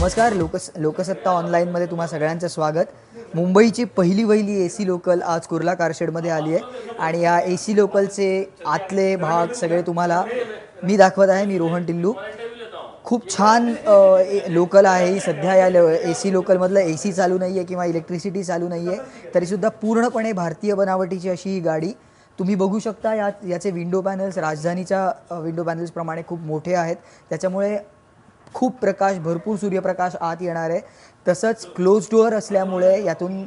नमस्कार. लोकसत्ता ऑनलाईनमध्ये तुम्हा सगळ्यांचं स्वागत. मुंबईची पहिली AC लोकल आज कुर्ला कारशेडमध्ये आली आहे आणि या AC लोकलचे आतले भाग सगळे तुम्हाला मी दाखवत आहे. मी रोहन टिल्लू. खूप छान लोकल आहे ही. सध्या या AC लोकलमधलं AC चालू नाही आहे किंवा इलेक्ट्रिसिटी चालू नाही आहे, तरीसुद्धा पूर्णपणे भारतीय बनावटीची अशी ही गाडी तुम्ही बघू शकता. याचे विंडो पॅनल्स राजधानीच्या विंडो पॅनल्सप्रमाणे खूप मोठे आहेत, त्याच्यामुळे खूप प्रकाश, भरपूर सूर्यप्रकाश आत येणार आहे. तसंच क्लोज डोअर असल्यामुळे यातून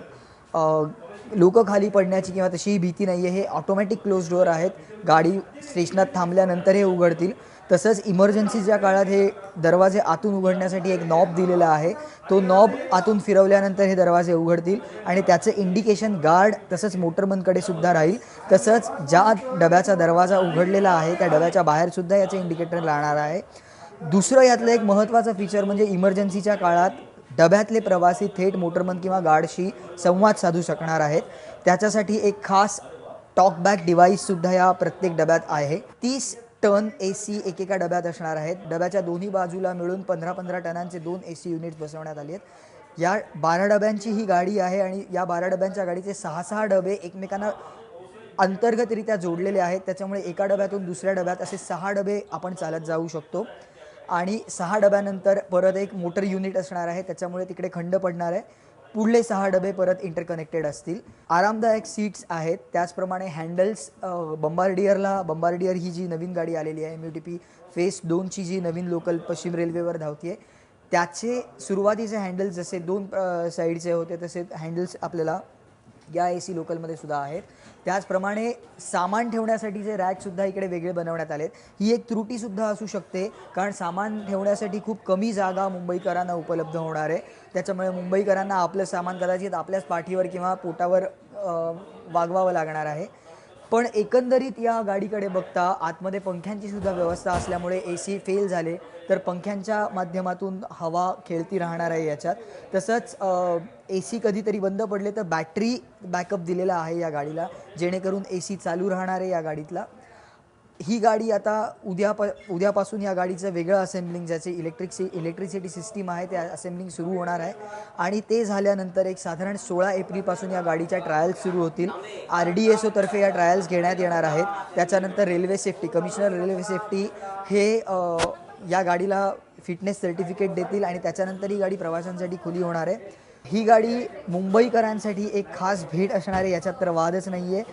लोक खाली पडण्याची किंवा तशीही भीती नाही आहे. हे ऑटोमॅटिक क्लोज डोअर आहेत. गाडी स्टेशनात थांबल्यानंतर हे उघडतील. तसंच इमर्जन्सीच्या काळात हे दरवाजे आतून उघडण्यासाठी एक नॉब दिलेला आहे. तो नॉब आतून फिरवल्यानंतर हे दरवाजे उघडतील आणि त्याचं इंडिकेशन गार्ड तसंच मोटरमनकडे सुद्धा राहील. तसंच ज्या डब्याचा दरवाजा उघडलेला आहे त्या डब्याच्या बाहेरसुद्धा याचे इंडिकेटर राहणार आहे. दुसरं यातलं एक महत्त्वाचं फीचर म्हणजे इमर्जन्सीच्या काळात डब्यातले प्रवासी थेट मोटरमन किंवा गार्डशी संवाद साधू शकणार आहेत. त्याच्यासाठी एक खास टॉकबॅक डिव्हाइससुद्धा या प्रत्येक डब्यात आहे. 30 टन AC एकेका डब्यात असणार आहेत. डब्याच्या दोन्ही बाजूला मिळून 15-15 टनांचे 2 AC युनिट्स बसवण्यात आले आहेत. या 12 डब्यांची ही गाडी आहे आणि या 12 डब्यांच्या गाडीचे 6-6 डबे एकमेकांना अंतर्गतरित्या जोडलेले आहेत. त्याच्यामुळे एका डब्यातून दुसऱ्या डब्यात असे 6 डबे आपण चालत जाऊ शकतो आणि 6 डब्यानंतर परत एक मोटर युनिट असणार आहे, त्याच्यामुळे तिकडे खंड पडणार आहे. पुढले 6 डबे परत इंटरकनेक्टेड असतील. आरामदायक सीट्स आहेत. त्याचप्रमाणे हँडल्स बंबार्डियर ही जी नवीन गाडी आलेली आहे, MUTP फेस 2ची जी नवीन लोकल पश्चिम रेल्वेवर धावती आहे, त्याचे सुरुवातीचे हँडल्स जसे 2 साईडचे होते तसे हँडल्स आपल्याला या AC लोकलमध्ये सुद्धा आहेत. त्याचप्रमाणे सामान ठेवण्यासाठीचे रॅकसुद्धा इकडे वेगळे बनवण्यात आलेत. ही एक त्रुटीसुद्धा असू शकते, कारण सामान ठेवण्यासाठी खूप कमी जागा मुंबईकरांना उपलब्ध होणार आहे. त्याच्यामुळे मुंबईकरांना आपलं सामान कदाचित आपल्याच पाठीवर किंवा पोटावर वागवावं लागणार आहे. पण एकंदरीत या गाडीकडे बघता आतमध्ये पंख्यांची सुद्धा व्यवस्था असल्यामुळे AC फेल झाले तर पंख्यांच्या माध्यमातून हवा खेळती राहणार आहे याच्यात. तसंच AC कधीतरी बंद पडले तर बॅटरी बॅकअप दिलेला आहे या गाडीला, जेणेकरून AC चालू राहणार आहे या गाडीतला. ही गाडी आता उद्यापासून या गाडीचं वेगळं असेंब्लिंग, ज्याचे इलेक्ट्रिसिटी सिस्टीम आहे ते असेंब्लिंग सुरू होणार आहे आणि ते झाल्यानंतर एक साधारण 16 एप्रिलपासून या गाडीच्या ट्रायल्स सुरू होतील. RDSO तर्फे या ट्रायल्स घेण्यात येणार आहेत. त्याच्यानंतर कमिशनर रेल्वे सेफ्टी हे या गाडीला फिटनेस सर्टिफिकेट देतील आणि त्याच्यानंतर ही गाडी प्रवाशांसाठी खुली होणार आहे. ही गाडी मुंबईकरांसाठी एक खास भेट असणार आहे, याच्यात तर वादच नाही आहे.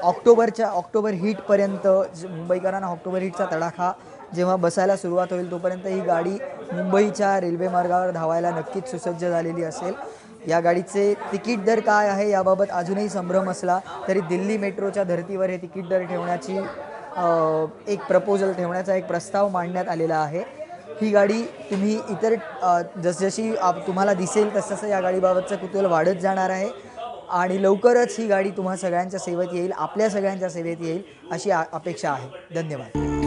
ऑक्टोबर हीटपर्यंत मुंबईकरांना ऑक्टोबर हीटचा तडाखा जेव्हा बसायला सुरुवात होईल तोपर्यंत ही गाडी मुंबईच्या रेल्वे मार्गावर धावायला नक्कीच सुसज्ज झालेली असेल. या गाडीचे तिकीट दर काय आहे याबाबत अजूनही संभ्रम असला तरी दिल्ली मेट्रोच्या धर्तीवर हे तिकीट दर ठेवण्याची ठेवण्याचा एक प्रस्ताव मांडण्यात आलेला आहे. ही गाडी तुम्ही इतर जसजशी तुम्हाला दिसेल तसं या गाडीबाबतचं कुतूहल वाढत जाणार आहे आणि लवकरच ही गाडी तुम्हा सगळ्यांच्या सेवेत येईल, आपल्या सगळ्यांच्या सेवेत येईल अशी अपेक्षा आहे. धन्यवाद.